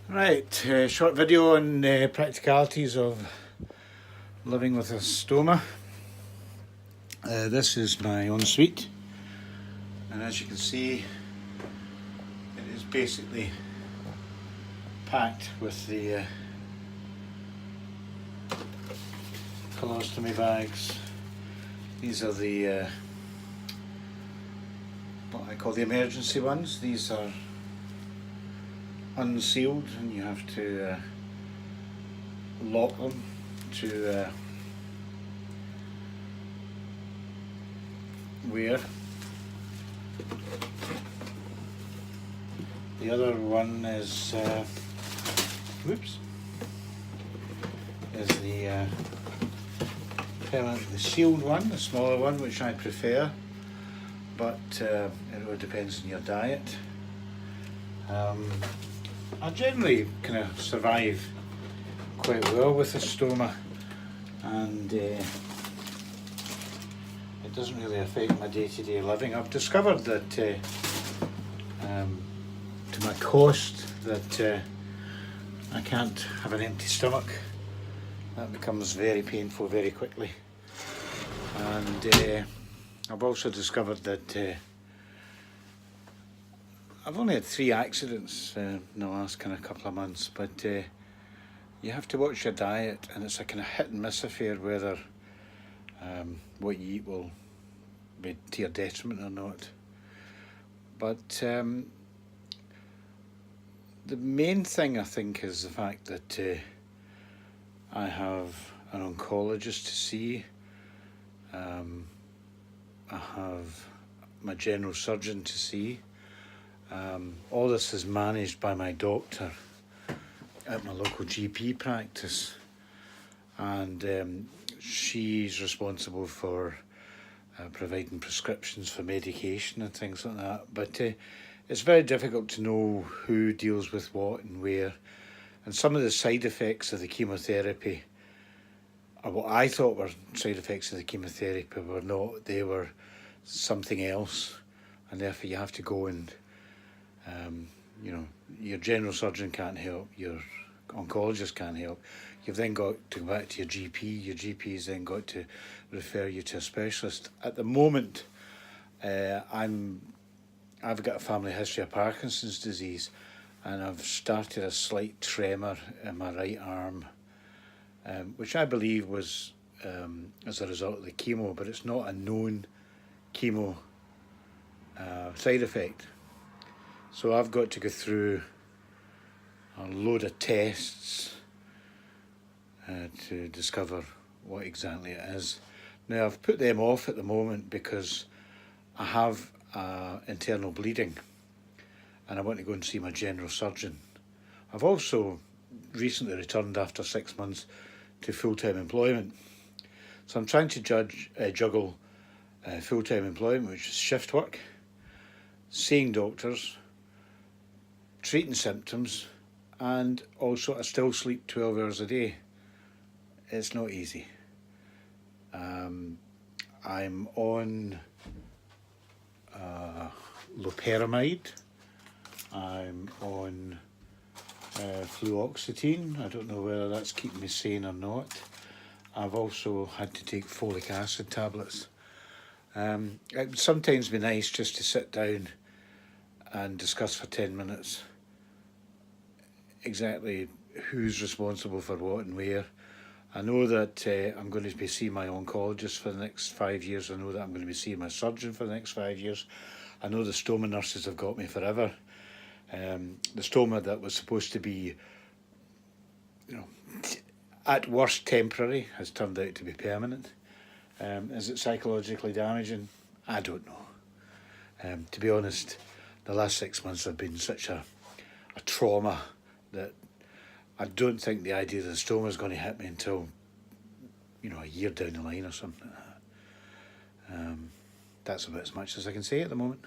Right, short video on practicalities of living with a stoma. This is my ensuite, and as you can see, it is basically packed with the colostomy bags. These are the what I call the emergency ones. These are unsealed, and you have to lock them to wear. The other one is the permanently sealed one, the smaller one, which I prefer, but it really depends on your diet. I generally kind of survive quite well with a stoma, and it doesn't really affect my day-to-day living. I've discovered that, to my cost, that I can't have an empty stomach. That becomes very painful very quickly. And I've also discovered that I've only had 3 accidents in the last kind of couple of months, but you have to watch your diet, and it's a kind of hit and miss affair whether what you eat will be to your detriment or not. But the main thing, I think, is the fact that I have an oncologist to see. I have my general surgeon to see. All this is managed by my doctor at my local GP practice, and she's responsible for providing prescriptions for medication and things like that. But it's very difficult to know who deals with what and where, and some of the side effects of the chemotherapy, or what I thought were side effects of the chemotherapy, were not. They were something else, and therefore you have to go and your general surgeon can't help, your oncologist can't help. You've then got to go back to your GP. Your GP's then got to refer you to a specialist. At the moment, I've got a family history of Parkinson's disease, and I've started a slight tremor in my right arm, which I believe was as a result of the chemo, but it's not a known chemo side effect. So I've got to go through a load of tests to discover what exactly it is. Now, I've put them off at the moment because I have internal bleeding, and I want to go and see my general surgeon. I've also recently returned after 6 months to full-time employment. So I'm trying to juggle full-time employment, which is shift work, seeing doctors, treating symptoms, and also I still sleep 12 hours a day. It's not easy. I'm on loperamide. I'm on fluoxetine. I don't know whether that's keeping me sane or not. I've also had to take folic acid tablets. It would sometimes be nice just to sit down and discuss for 10 minutes exactly who's responsible for what and where. I know that I'm going to be seeing my oncologist for the next 5 years. I know that I'm going to be seeing my surgeon for the next 5 years. I know the stoma nurses have got me forever. The stoma that was supposed to be, at worst temporary, has turned out to be permanent. Is it psychologically damaging? I don't know. To be honest, the last 6 months have been such a trauma that I don't think the idea that the stoma is going to hit me until, a year down the line or something like that. That's about as much as I can say at the moment.